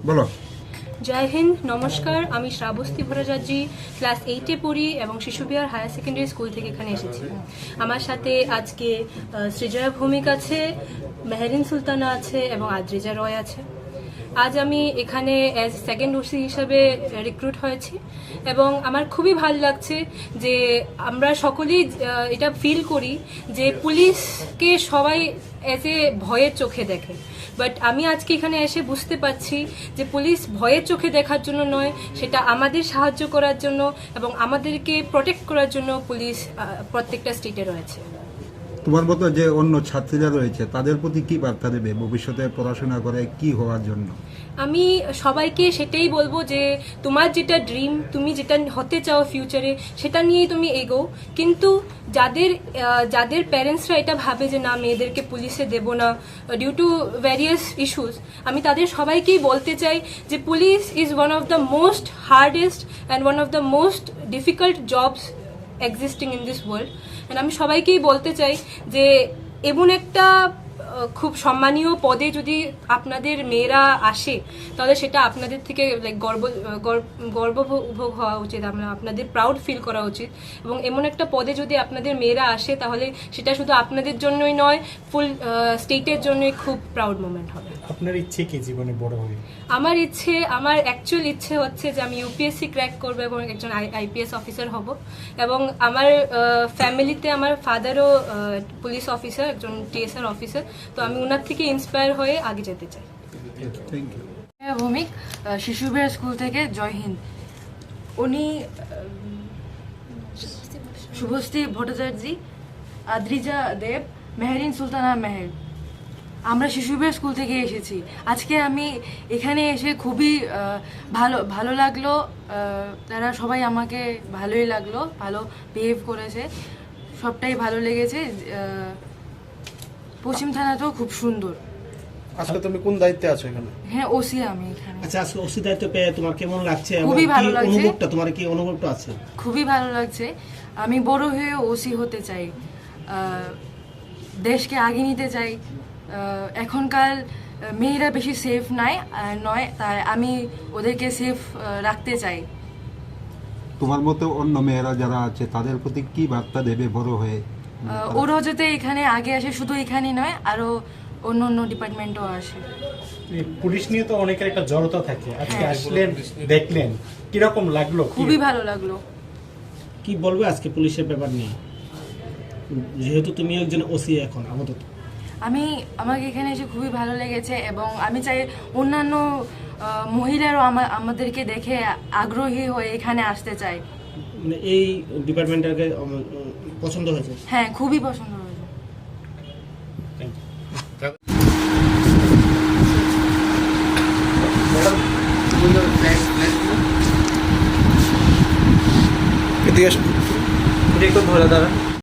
বলো। জয় হিন্দ, নমস্কার। আমি শ্রাবস্তী ভট্টাচার্য, ক্লাস 8-এ পড়ি এবং শিশুবিহার হায়ার সেকেন্ডারি স্কুল থেকে এখানে এসেছি। আমার সাথে আজকে সৃজয়া ভৌমিক আছে, মেহেরিন সুলতানা আছে এবং আদ্রিজা রয় আছে। আজ আমি এখানে অ্যাজ সেকেন্ড ওসি হিসাবে রিক্রুট হয়েছি এবং আমার খুবই ভালো লাগছে যে আমরা সকলেই এটা ফিল করি যে পুলিশকে সবাই অ্যাজ এ ভয়ের চোখে দেখে, বাট আমি আজকে এখানে এসে বুঝতে পারছি যে পুলিশ ভয়ের চোখে দেখার জন্য নয়, সেটা আমাদের সাহায্য করার জন্য এবং আমাদেরকে প্রোটেক্ট করার জন্য পুলিশ প্রত্যেকটা স্টেটে রয়েছে। তোমার মতো যে অন্য ছাত্রীরা রয়েছে তাদের প্রতি কি বার্তা দেবে ভবিষ্যতে পড়াশোনা করে কি হওয়ার জন্য? আমি সবাইকে সেটাই বলবো যে তোমার যেটা ড্রিম, তুমি যেটা হতে চাও ফিউচারে, সেটা নিয়েই তুমি এগো। কিন্তু যাদের প্যারেন্টসরা এটা ভাবে যে না, মেয়েদেরকে পুলিশে দেবো না ডিউ টু ভ্যারিয়াস ইস্যুস, আমি তাদের সবাইকেই বলতে চাই যে police is one of the most hardest and one of the most difficult jobs existing in this world. And আমি সবাইকেই বলতে চাই যে এমন একটা খুব সম্মানীয় পদে যদি আপনাদের মেয়েরা আসে, তাহলে সেটা আপনাদের থেকে লাইক গর্বভোগ হওয়া উচিত, আমরা আপনাদের প্রাউড ফিল করা উচিত। এবং এমন একটা পদে যদি আপনাদের মেয়েরা আসে, তাহলে সেটা শুধু আপনাদের জন্যই নয়, ফুল স্টেটের জন্যই খুব প্রাউড মোমেন্ট হবে। আপনার ইচ্ছে কি জীবনে বড় হয়ে? আমার অ্যাকচুয়াল ইচ্ছে হচ্ছে যে আমি ইউপিএসসি ক্র্যাক করবো এবং একজন আইপিএস অফিসার হব। এবং আমার ফ্যামিলিতে আমার ফাদারও পুলিশ অফিসার, একজন টিএসআর অফিসার, তো আমি ওনার থেকে ইন্সপায়ার হয়ে আগে যেতে চাই। Thank you. Bhowmik, Shishubihar school থেকে। জয় হিন্দ। উনি শুভশ্রী ভট্টাচার্য, আদ্রিজা দেব, মেহেরিন সুলতানা মেহের। আমরা শিশুবিহার স্কুল থেকে এসেছি। আজকে আমি এখানে এসে খুবই ভালো লাগলো। তারা সবাই আমাকে ভালোই লাগলো, ভালো বিহেভ করেছে, সবটাই ভালো লেগেছে। পশ্চিম থানাটাও খুব সুন্দর। আজকে তুমি কোন দায়িত্বে আছো এখানে? হ্যাঁ, ওসি আমি এখানে। আচ্ছা, আজকে ওসি দায়িত্ব পেয়ে তোমার কেমন লাগছে? খুবই ভালো লাগছে। তোমার কি অনুভবটা আছে? খুবই ভালো লাগছে। আমি বড় হয়ে ওসি হতে চাই, দেশকে আগে নিতে চাই। এখনকার মেয়েরা বেশি সেফ নয়, তাই আমি ওদেরকে সেফ রাখতে চাই। তোমার মতো অন্য মেয়েরা যারা আছে তাদের প্রতি কি বার্তা দেবে বড় হয়ে? ওরাও যাতে এখানে আগে আসে, শুধু এখানেই নয়, আরো অন্য ডিপার্টমেন্টও আসে। পুলিশ নিয়ে তো অনেকের একটা জড়তা থাকে, আজকে আসলেন, দেখলেন, কিরকম লাগলো? খুবই ভালো লাগলো। কি বলবে আজকে পুলিশের ব্যাপার নিয়ে, যেহেতু তুমি একজন ওসি এখন আপাতত? আমাকে এখানে এসে খুবই ভালো লেগেছে এবং আমি চাই অন্যান্য মহিলারাও আমাদেরকে দেখে আগ্রহী হয়ে এখানে আসতে চাই। মানে এই ডিপার্টমেন্টটাকে পছন্দ হয়েছে? হ্যাঁ, খুবই পছন্দ হয়েছে। এদিকে এসো। একটু ধরে দাঁড়া।